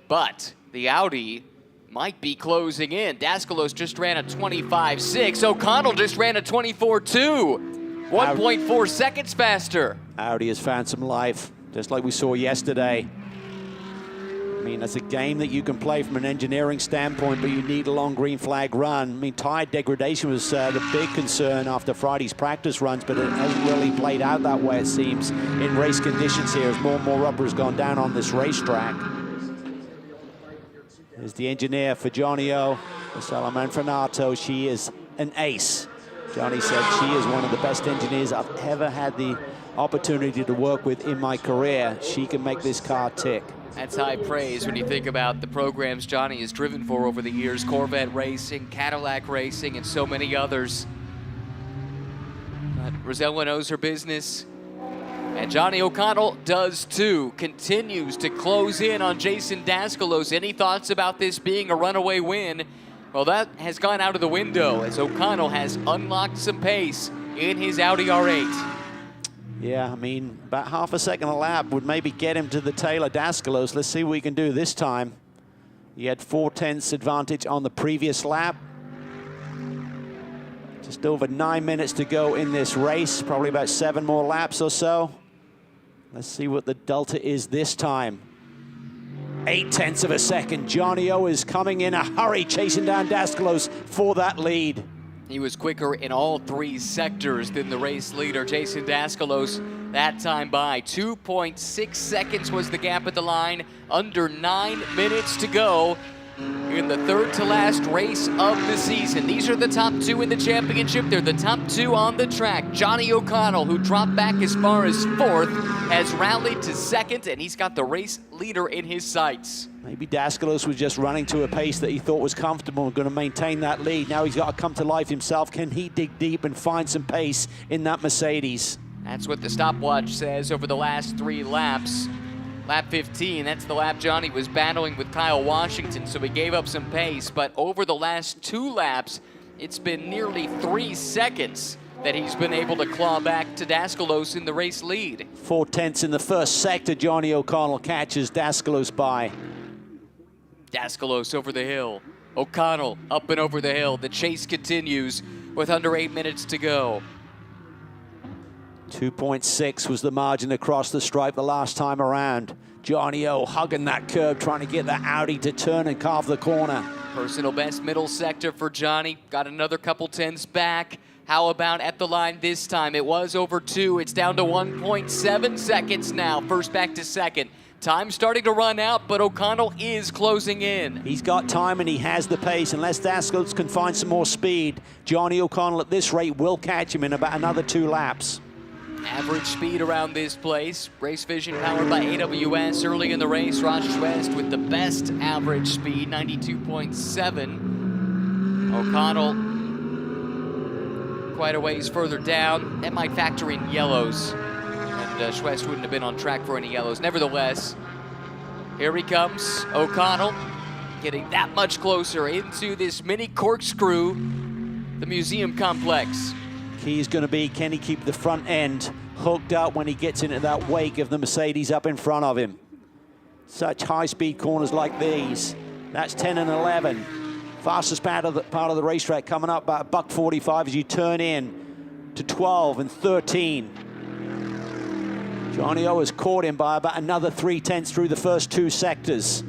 But the Audi might be closing in. Daskalos just ran a 25.6. O'Connell just ran a 24.2. 1.4 seconds faster. Audi has found some life, just like we saw yesterday. I mean, it's a game that you can play from an engineering standpoint, but you need a long green flag run. I mean, tire degradation was the big concern after Friday's practice runs, but it hasn't really played out that way, it seems, in race conditions here as more and more rubber has gone down on this racetrack. There's the engineer for Johnny O, Marcella Manfrenato. She is an ace. Johnny said she is one of the best engineers I've ever had the opportunity to work with in my career. She can make this car tick. That's high praise when you think about the programs Johnny has driven for over the years. Corvette Racing, Cadillac Racing, and so many others. But Rosella knows her business. And Johnny O'Connell does too. Continues to close in on Jason Daskalos. Any thoughts about this being a runaway win? Well, that has gone out of the window as O'Connell has unlocked some pace in his Audi R8. Yeah, I mean, about half a second a lap would maybe get him to the tail of Daskalos. Let's see what he can do this time. He had 4/10 advantage on the previous lap. Just over 9 minutes to go in this race, probably about 7 more laps or so. Let's see what the delta is this time. 8/10 of a second. Johnny O is coming in a hurry, chasing down Daskalos for that lead. He was quicker in all 3 sectors than the race leader, Jason Daskalos, that time by. 2.6 seconds was the gap at the line, under 9 minutes to go in the third to last race of the season. These are the top 2 in the championship. They're the top 2 on the track. Johnny O'Connell, who dropped back as far as 4th, has rallied to 2nd, and he's got the race leader in his sights. Maybe Daskalos was just running to a pace that he thought was comfortable and going to maintain that lead. Now he's got to come to life himself. Can he dig deep and find some pace in that Mercedes? That's what the stopwatch says over the last 3 laps. Lap 15, that's the lap Johnny was battling with Kyle Washington, so he gave up some pace. But over the last 2 laps, it's been nearly 3 seconds that he's been able to claw back to Daskalos in the race lead. 4/10 in the first sector. Johnny O'Connell catches Daskalos by. Daskalos over the hill. O'Connell up and over the hill. The chase continues with under 8 minutes to go. 2.6 was the margin across the stripe the last time around. Johnny O hugging that curb, trying to get that Audi to turn and carve the corner. Personal best middle sector for Johnny. Got another couple 10s back. How about at the line this time? It was over 2. It's down to 1.7 seconds now. First back to second. Time starting to run out, but O'Connell is closing in. He's got time and he has the pace. Unless Daskalos can find some more speed, Johnny O'Connell at this rate will catch him in about another 2 laps. Average speed around this place. Race Vision powered by AWS early in the race. Rogers West with the best average speed, 92.7. O'Connell quite a ways further down. That might factor in yellows. And Schwest wouldn't have been on track for any yellows. Nevertheless, here he comes. O'Connell getting that much closer into this mini corkscrew, the museum complex. Key is going to be, can he keep the front end hooked up when he gets into that wake of the Mercedes up in front of him? Such high-speed corners like these. That's 10 and 11. Fastest part of the racetrack coming up by $1:45 as you turn in to 12 and 13. Johnny O has caught him by about another 3/10 through the first 2 sectors.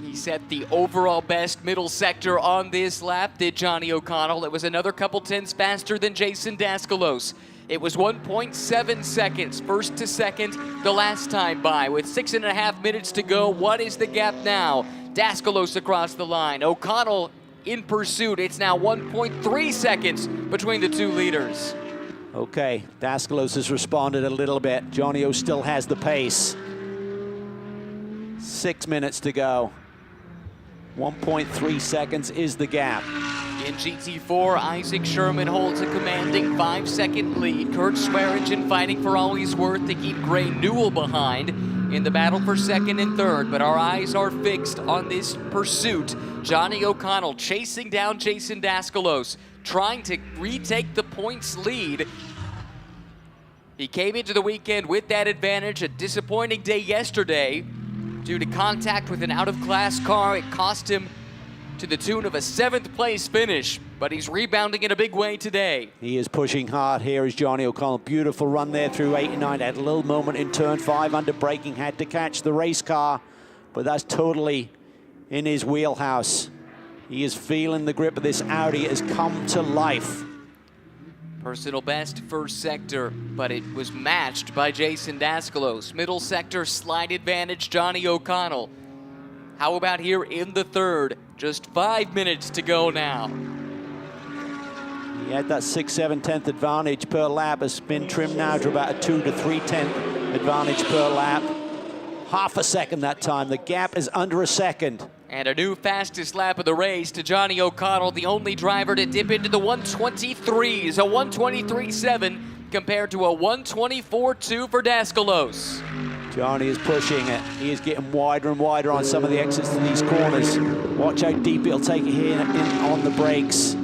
He set the overall best middle sector on this lap, did Johnny O'Connell. It was another couple 10s faster than Jason Daskalos. It was 1.7 seconds, first to second, the last time by. With 6.5 minutes to go, what is the gap now? Daskalos across the line. O'Connell in pursuit. It's now 1.3 seconds between the 2 leaders. Okay, Daskalos has responded a little bit. Johnny O still has the pace. 6 minutes to go. 1.3 seconds is the gap. In GT4, Isaac Sherman holds a commanding 5-second lead. Kurt Swearingen fighting for all he's worth to keep Gray Newell behind in the battle for second and third. But our eyes are fixed on this pursuit. Johnny O'Connell chasing down Jason Daskalos, trying to retake the points lead. He came into the weekend with that advantage. A disappointing day yesterday. Due to contact with an out-of-class car, it cost him to the tune of a 7th place finish, but he's rebounding in a big way today. He is pushing hard here as Johnny O'Connell. Beautiful run there through 8 and 9. Had a little moment in turn 5 under braking, had to catch the race car, but that's totally in his wheelhouse. He is feeling the grip of this Audi. It has come to life. Personal best first sector, but it was matched by Jason Daskalos. Middle sector, slight advantage, Johnny O'Connell. How about here in the third? Just 5 minutes to go now. He had that 6/7 advantage per lap. Has been trimmed now to about a 2 to 3/10 advantage per lap. Half a second that time. The gap is under a second. And a new fastest lap of the race to Johnny O'Connell, the only driver to dip into the 123s, a 123.7 compared to a 124.2 for Daskalos. Johnny is pushing it. He is getting wider and wider on some of the exits to these corners. Watch how deep he'll take it here on the brakes.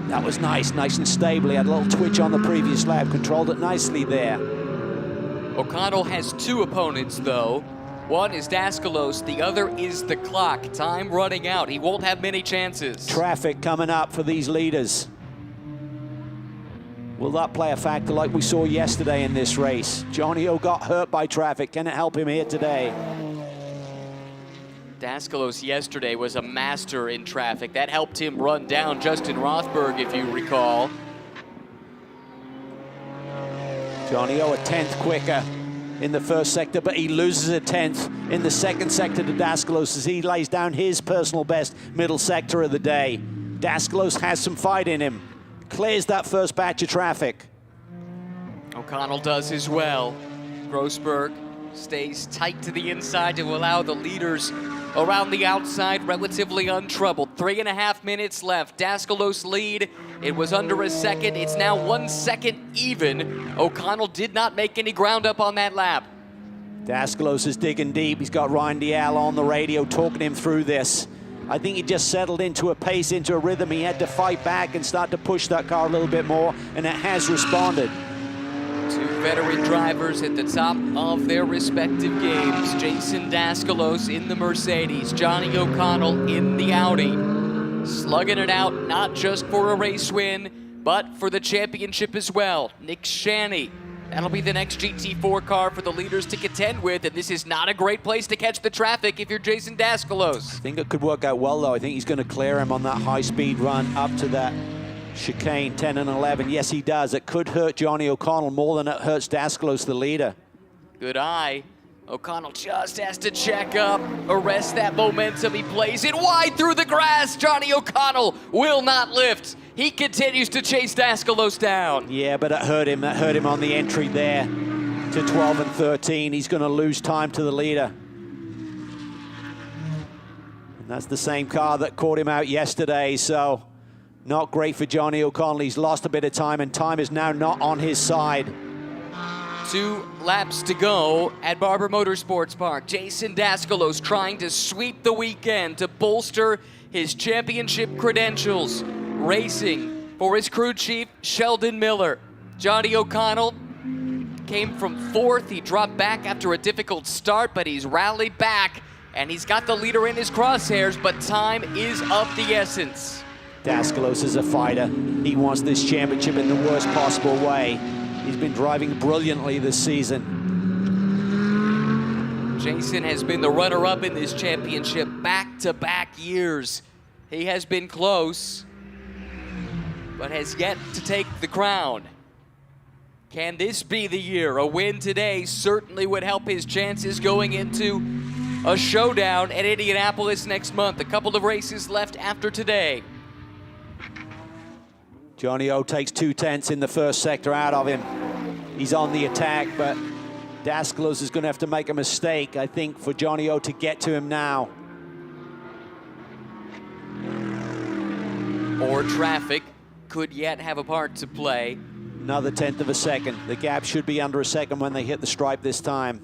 That was nice and stable. He had a little twitch on the previous lap, controlled it nicely there. O'Connell has 2 opponents though. One is Daskalos, the other is the clock. Time running out. He won't have many chances. Traffic coming up for these leaders. Will that play a factor like we saw yesterday in this race? Johnny O got hurt by traffic. Can it help him here today? Daskalos yesterday was a master in traffic. That helped him run down Justin Rothberg, if you recall. Johnny O a 10th quicker in the first sector, but he loses a 10th in the second sector to Daskalos as he lays down his personal best middle sector of the day. Daskalos has some fight in him. Clears that first batch of traffic. O'Connell does as well. Grossberg stays tight to the inside to allow the leaders around the outside relatively untroubled. 3.5 minutes left. Daskalos lead. It was under a second. It's now 1 second even. O'Connell did not make any ground up on that lap. Daskalos is digging deep. He's got Ryan Dial on the radio talking him through this. I think he just settled into a pace, into a rhythm. He had to fight back and start to push that car a little bit more, and it has responded. Two veteran drivers at the top of their respective games. Jason Daskalos in the Mercedes, Johnny O'Connell in the Audi. Slugging it out, not just for a race win, but for the championship as well. Nick Shanny, that'll be the next GT4 car for the leaders to contend with, and this is not a great place to catch the traffic if you're Jason Daskalos. I think it could work out well, though. I think he's going to clear him on that high-speed run up to that chicane 10 and 11. Yes, he does. It could hurt Johnny O'Connell more than it hurts Daskalos, the leader. Good eye. O'Connell just has to check up, arrest that momentum. He plays it wide through the grass. Johnny O'Connell will not lift. He continues to chase Daskalos down. Yeah, but it hurt him. That hurt him on the entry there to 12 and 13. He's going to lose time to the leader. And that's the same car that caught him out yesterday, so not great for Johnny O'Connell. He's lost a bit of time, and time is now not on his side. 2 laps to go at Barber Motorsports Park. Jason Daskalos trying to sweep the weekend to bolster his championship credentials. Racing for his crew chief, Sheldon Miller. Johnny O'Connell came from 4th. He dropped back after a difficult start, but he's rallied back, and he's got the leader in his crosshairs, but time is of the essence. Daskalos is a fighter. He wants this championship in the worst possible way. He's been driving brilliantly this season. Jason has been the runner-up in this championship back-to-back years. He has been close, but has yet to take the crown. Can this be the year? A win today certainly would help his chances going into a showdown at Indianapolis next month. A couple of races left after today. Johnny O takes 2 tenths in the first sector out of him. He's on the attack, but Daskalos is going to have to make a mistake, I think, for Johnny O to get to him now. Or traffic could yet have a part to play. Another 10th of a second. The gap should be under a second when they hit the stripe this time.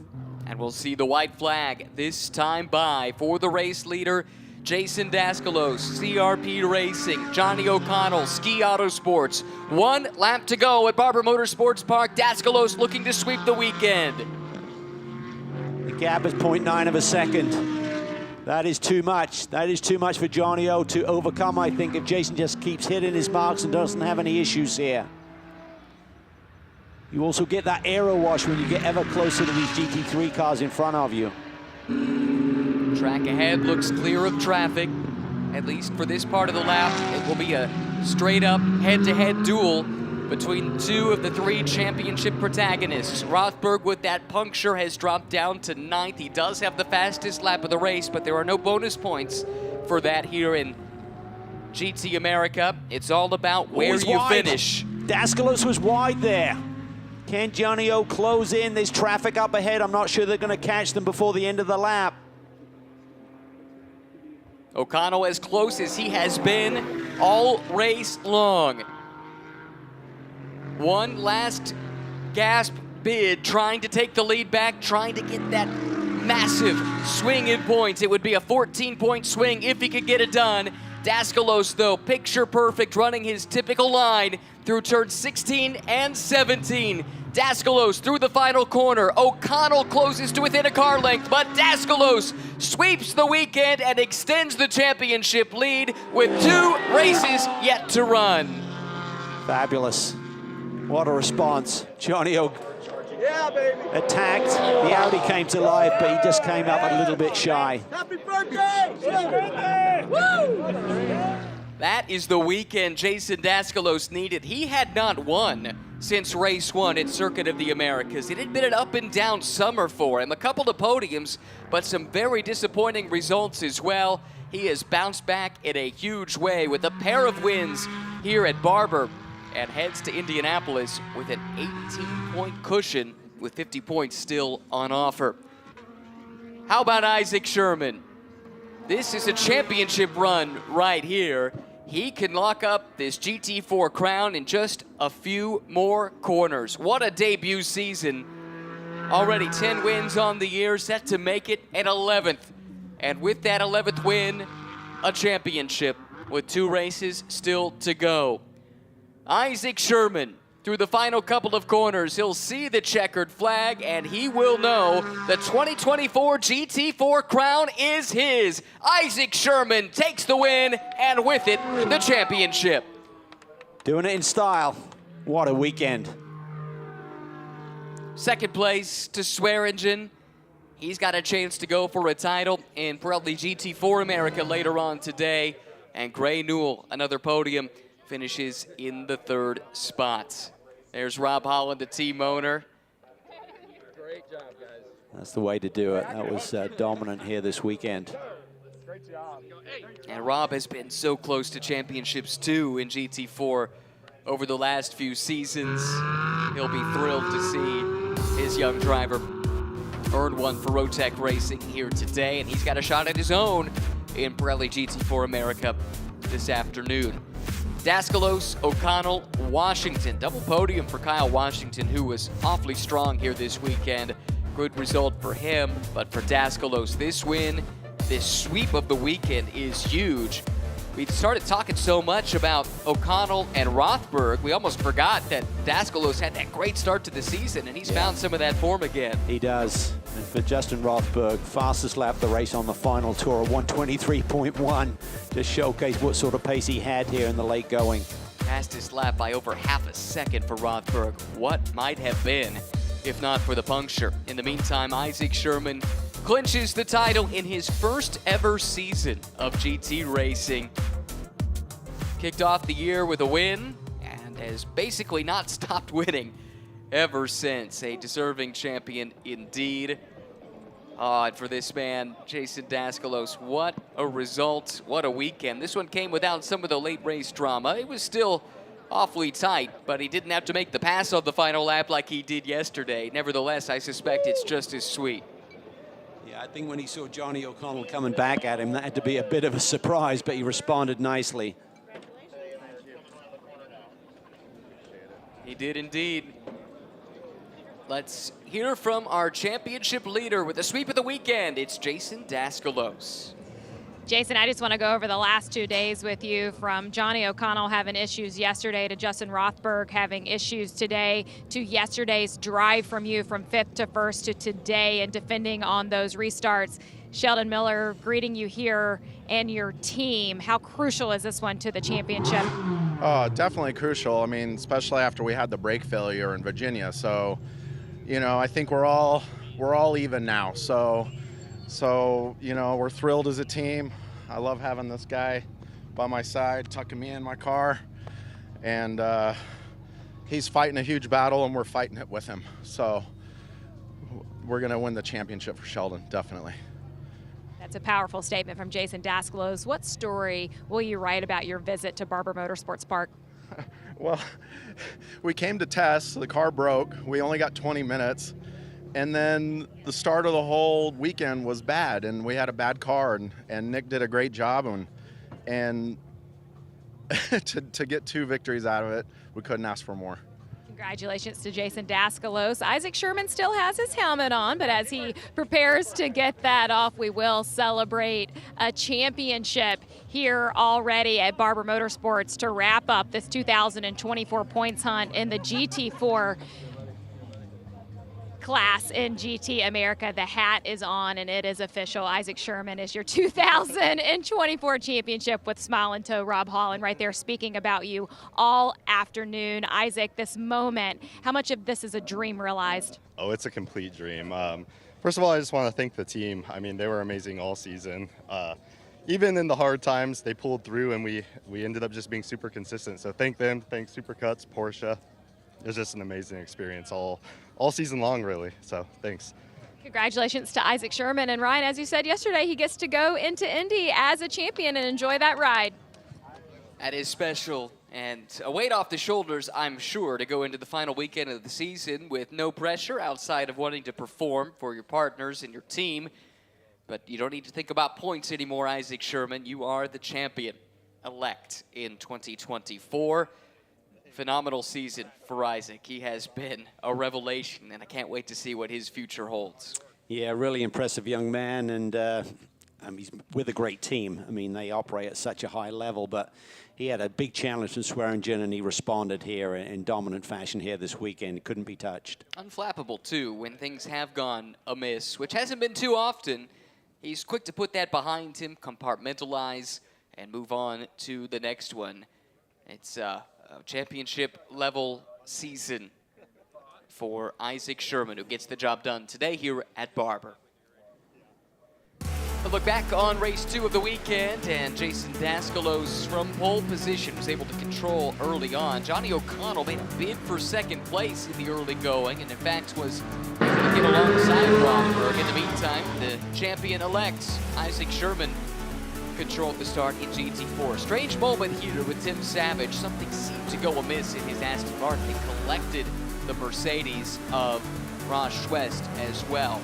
And we'll see the white flag this time by for the race leader, Jason Daskalos, CRP Racing, Johnny O'Connell, Ski Autosports. 1 lap to go at Barber Motorsports Park. Daskalos looking to sweep the weekend. The gap is 0.9 of a second. That is too much. That is too much for Johnny O to overcome, I think, if Jason just keeps hitting his marks and doesn't have any issues here. You also get that aero wash when you get ever closer to these GT3 cars in front of you. Track ahead looks clear of traffic, at least for this part of the lap. It will be a straight-up head-to-head duel between 2 of the 3 championship protagonists. Rothberg, with that puncture, has dropped down to 9th. He does have the fastest lap of the race, but there are no bonus points for that here in GT America. It's all about where you finish. Daskalos was wide there. Can Johnny O close in? There's traffic up ahead. I'm not sure they're going to catch them before the end of the lap. O'Connell as close as he has been all race long. One last gasp bid, trying to take the lead back, trying to get that massive swing in points. It would be a 14-point swing if he could get it done. Daskalos, though, picture perfect, running his typical line through turns 16 and 17. Daskalos through the final corner. O'Connell closes to within a car length, but Daskalos sweeps the weekend and extends the championship lead with 2 races yet to run. Fabulous. What a response. Johnny O attacked. The Audi came to life, but he just came up a little bit shy. Happy birthday! That is the weekend Jason Daskalos needed. He had not won since race 1 at Circuit of the Americas. It had been an up and down summer for him. A couple of podiums, but some very disappointing results as well. He has bounced back in a huge way with a pair of wins here at Barber and heads to Indianapolis with an 18-point cushion with 50 points still on offer. How about Isaac Sherman? This is a championship run right here. He can lock up this GT4 crown in just a few more corners. What a debut season. Already 10 wins on the year, set to make it an 11th. And with that 11th win, a championship with 2 races still to go. Isaac Sherman, through the final couple of corners, he'll see the checkered flag and he will know the 2024 GT4 crown is his. Isaac Sherman takes the win and with it, the championship. Doing it in style. What a weekend. Second place to Swearingen. He's got a chance to go for a title in Pirelli GT4 America later on today. And Gray Newell, another podium, finishes in the 3rd spot. There's Rob Holland, the team owner. Great job, guys. That's the way to do it. That was dominant here this weekend. Great job. And Rob has been so close to championships too in GT4 over the last few seasons. He'll be thrilled to see his young driver earn one for Rotec Racing here today, and he's got a shot at his own in Pirelli GT4 America this afternoon. Daskalos, O'Connell, Washington. Double podium for Kyle Washington, who was awfully strong here this weekend. Good result for him, but for Daskalos, this win, this sweep of the weekend is huge. We started talking so much about O'Connell and Rothberg, we almost forgot that Daskalos had that great start to the season, and he's found some of that form again. He does. And for Justin Rothberg, fastest lap of the race on the final tour, 123.1, just showcased what sort of pace he had here in the late going. Fastest lap by over half a second for Rothberg. What might have been if not for the puncture. In the meantime, Isaac Sherman clinches the title in his first ever season of GT racing. Kicked off the year with a win and has basically not stopped winning ever since. A deserving champion indeed. And for this man, Jason Daskalos, what a result, what a weekend. This one came without some of the late race drama. It was still awfully tight, but he didn't have to make the pass on the final lap like he did yesterday. Nevertheless, I suspect it's just as sweet. Yeah, I think when he saw Johnny O'Connell coming back at him, that had to be a bit of a surprise, but he responded nicely. He did indeed. Let's hear from our championship leader with the sweep of the weekend. It's Jason Daskalos. Jason, I just want to go over the last 2 days with you, from Johnny O'Connell having issues yesterday to Justin Rothberg having issues today, to yesterday's drive from you from 5th to 1st to today and defending on those restarts. Sheldon Miller greeting you here and your team. How crucial is this one to the championship? Oh, definitely crucial. I mean, especially after we had the brake failure in Virginia. So, you know, I think we're all even now. So, you know, we're thrilled as a team. I love having this guy by my side, tucking me in my car. And he's fighting a huge battle, and we're fighting it with him. So we're going to win the championship for Sheldon, definitely. That's a powerful statement from Jason Daskalos. What story will you write about your visit to Barber Motorsports Park? Well, we came to test. The car broke. We only got 20 minutes. And then the start of the whole weekend was bad, and we had a bad car, and Nick did a great job, and to get 2 victories out of it, we couldn't ask for more. Congratulations to Jason Daskalos. Isaac Sherman still has his helmet on, but as he prepares to get that off, we will celebrate a championship here already at Barber Motorsports to wrap up this 2024 points hunt in the GT4 class in GT America. The hat is on and it is official. Isaac Sherman is your 2024 championship with Smile and Toe Rob Holland right there speaking about you all afternoon. Isaac, this moment, how much of this is a dream realized? Oh, it's a complete dream. First of all, I just want to thank the team. I mean, they were amazing all season. Even in the hard times, they pulled through, and we ended up just being super consistent. So thank them, thanks Supercuts, Porsche. It was just an amazing experience all season long, really. So thanks. Congratulations to Isaac Sherman. And Ryan, as you said yesterday, he gets to go into Indy as a champion and enjoy that ride. That is special, and a weight off the shoulders, I'm sure, to go into the final weekend of the season with no pressure outside of wanting to perform for your partners and your team. But you don't need to think about points anymore, Isaac Sherman. You are the champion-elect in 2024. Phenomenal season for Isaac. He has been a revelation, and I can't wait to see what his future holds. Yeah, really impressive young man, and he's with a great team. I mean, they operate at such a high level, but he had a big challenge from Swearingen, and he responded here in dominant fashion here this weekend. Couldn't be touched. Unflappable, too, when things have gone amiss, which hasn't been too often. He's quick to put that behind him, compartmentalize, and move on to the next one. It's a championship-level season for Isaac Sherman, who gets the job done today here at Barber. A look back on race 2 of the weekend, and Jason Daskelos from pole position was able to control early on. Johnny O'Connell made a bid for second place in the early going, and in fact was able to get alongside Rosberg. In the meantime, the champion-elect, Isaac Sherman, controlled the start in GT4. Strange moment here with Tim Savage. Something seemed to go amiss in his Aston Martin. He collected the Mercedes of Ross West as well.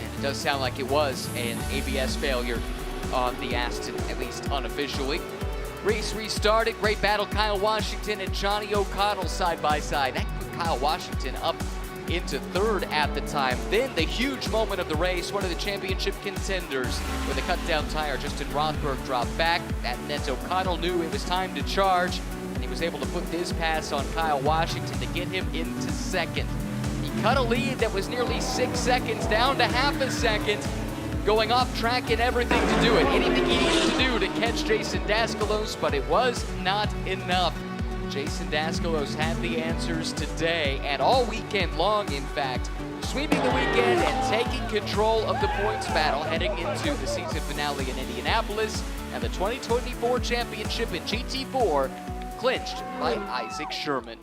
It does sound like it was an ABS failure on the Aston, at least unofficially. Race restarted. Great battle. Kyle Washington and Johnny O'Connell side by side. That put Kyle Washington up into third at the time. Then the huge moment of the race, one of the championship contenders with a cut-down tire. Justin Rothberg dropped back. That meant O'Connell knew it was time to charge, and he was able to put this pass on Kyle Washington to get him into second. He cut a lead that was nearly 6 seconds down to half a second, going off track and everything to do it. Anything he needed to do to catch Jason Daskelos, but it was not enough. Jason Daskelos had the answers today and all weekend long, in fact, sweeping the weekend and taking control of the points battle heading into the season finale in Indianapolis, and the 2024 championship in GT4 clinched by Isaac Sherman.